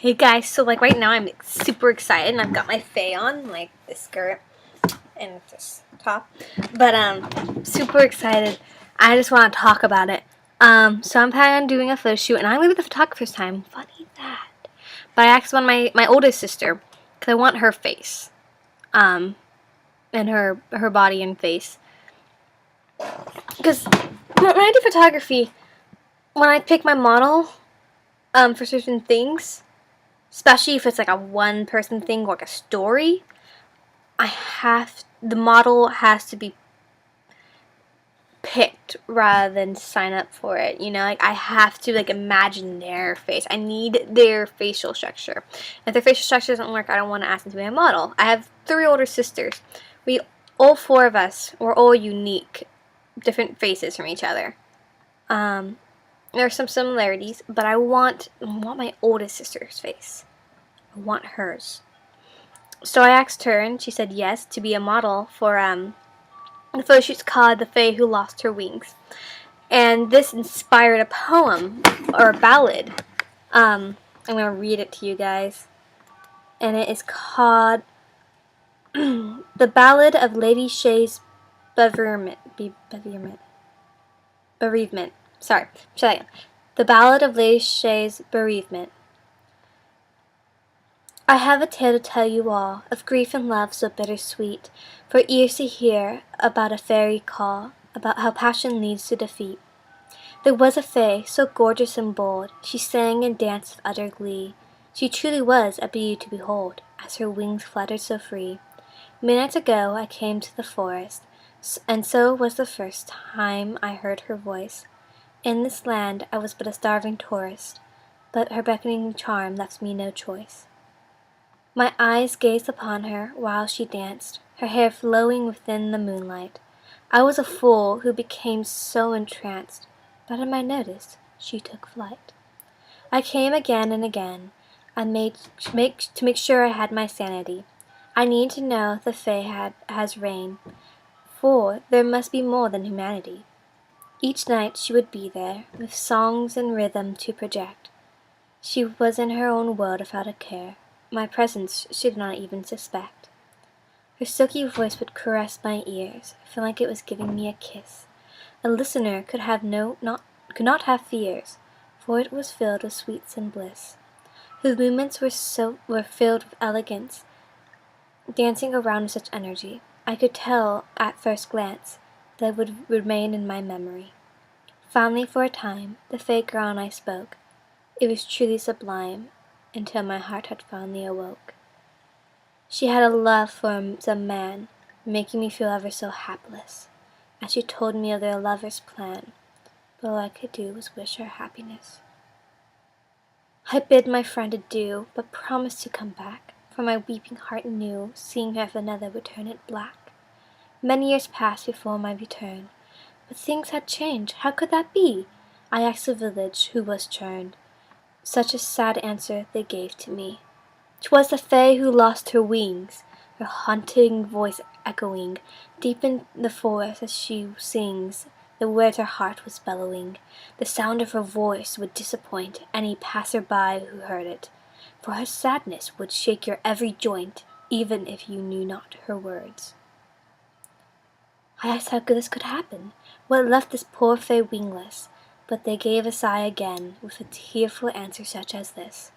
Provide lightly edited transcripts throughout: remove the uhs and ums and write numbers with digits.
Hey guys, so like right now I'm super excited and I've got my fae on, like this skirt and this top. But super excited. I just want to talk about it. So I'm planning on doing a photo shoot and I'm gonna be the photographer's time. Funny that. But I asked my oldest sister because I want her face. And her body and face. Because when I do photography, when I pick my model, for certain things, especially if it's like a one person thing or like a story, the model has to be picked rather than sign up for it. You know, like I have to like imagine their face. I need their facial structure. If their facial structure doesn't work, I don't want to ask them to be a model. I have 3 older sisters. All 4 of us, we're all unique, different faces from each other. There are some similarities, but I want my oldest sister's face. I want hers. So I asked her, and she said yes to be a model for the photo shoot's called "The Fae Who Lost Her Wings," and this inspired a poem or a ballad. I'm gonna read it to you guys, and it is called "The Ballad of Lady Shay's Bereavement." Bereavement. Sorry, try that again. The Ballad of Lady Shay's Bereavement. I have a tale to tell you all, of grief and love so bittersweet, for ears to hear, about a fairy call, about how passion leads to defeat. There was a fay, so gorgeous and bold, she sang and danced with utter glee. She truly was a beauty to behold, as her wings fluttered so free. Minutes ago I came to the forest, and so was the first time I heard her voice. In this land I was but a starving tourist, but her beckoning charm left me no choice. My eyes gazed upon her while she danced, her hair flowing within the moonlight. I was a fool who became so entranced, but at my notice she took flight. I came again and again, to make sure I had my sanity. I need to know if the Fae has reign, for there must be more than humanity. Each night she would be there, with songs and rhythm to project. She was in her own world without a care. My presence she did not even suspect. Her silky voice would caress my ears, feel like it was giving me a kiss. A listener could not have fears, for it was filled with sweets and bliss. Whose movements were filled with elegance, dancing around with such energy. I could tell at first glance that would remain in my memory. Finally, for a time, the Fae girl and I spoke. It was truly sublime, until my heart had finally awoke. She had a love for some man, making me feel ever so hapless, as she told me of their lover's plan, but all I could do was wish her happiness. I bid my friend adieu, but promised to come back, for my weeping heart knew, seeing her with another would turn it black. Many years passed before my return, but things had changed. How could that be? I asked the village, who was churned. Such a sad answer they gave to me. 'Twas the Fae who lost her wings, her haunting voice echoing deep in the forest as she sings the words her heart was bellowing. The sound of her voice would disappoint any passer-by who heard it, for her sadness would shake your every joint, even if you knew not her words. I asked how this could happen, what left this poor Fae wingless, but they gave a sigh again, with a tearful answer such as this.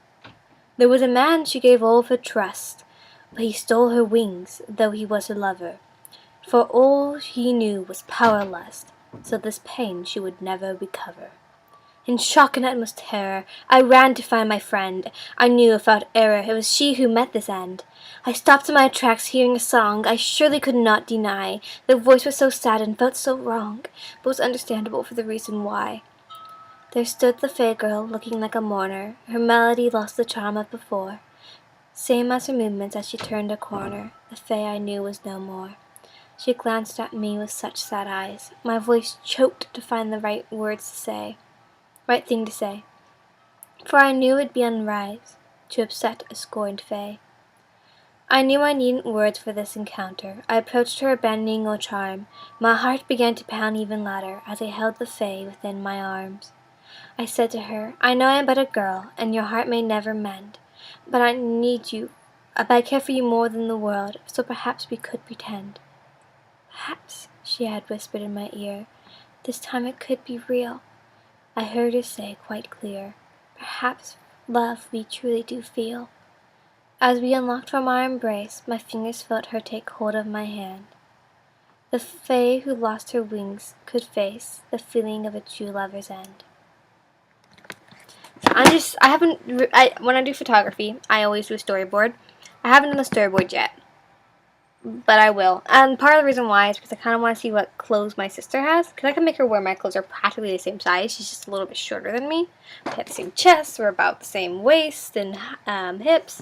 There was a man she gave all of her trust, but he stole her wings, though he was her lover. For all he knew was power lust, so this pain she would never recover. In shock and utmost terror, I ran to find my friend. I knew without error it was she who met this end. I stopped in my tracks, hearing a song I surely could not deny. The voice was so sad and felt so wrong, but was understandable for the reason why. There stood the Fae girl, looking like a mourner. Her melody lost the charm of before. Same as her movements as she turned a corner, the Fae I knew was no more. She glanced at me with such sad eyes. My voice choked to find the right thing to say. For I knew it'd be unwise to upset a scorned Fae. I knew I needn't words for this encounter. I approached her, abandoning all charm. My heart began to pound even louder as I held the Fae within my arms. I said to her, I know I am but a girl, and your heart may never mend, But I need you. But I care for you more than the world, so perhaps we could pretend. Perhaps, she had whispered in my ear, this time it could be real. I heard her say quite clear, perhaps love we truly do feel. As we unlocked from our embrace, my fingers felt her take hold of my hand. The fae who lost her wings could face the feeling of a true lover's end. So when I do photography, I always do a storyboard. I haven't done the storyboard yet, but I will. And part of the reason why is because I kind of want to see what clothes my sister has, because I can make her wear my clothes. Are practically the same size. She's just a little bit shorter than me. We have the same chest. We're about the same waist and hips.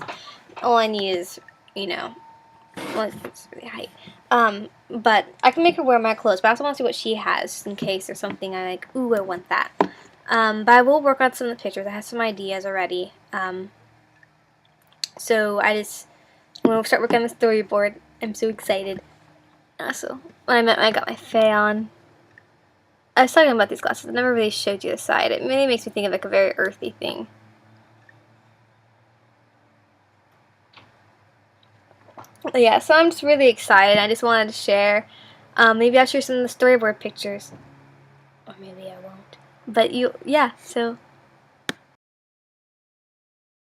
All I need is, well, it's really height. But I can make her wear my clothes, but I also want to see what she has, just in case there's something I like, ooh, I want that. But I will work on some of the pictures. I have some ideas already. So I'm going to start working on the storyboard. I'm so excited. So when I got my fae on, I was talking about these glasses. I never really showed you the side. It really makes me think of like a very earthy thing. But yeah, so I'm just really excited. I just wanted to share. Maybe I'll share some of the storyboard pictures. Or maybe I won't. But yeah, so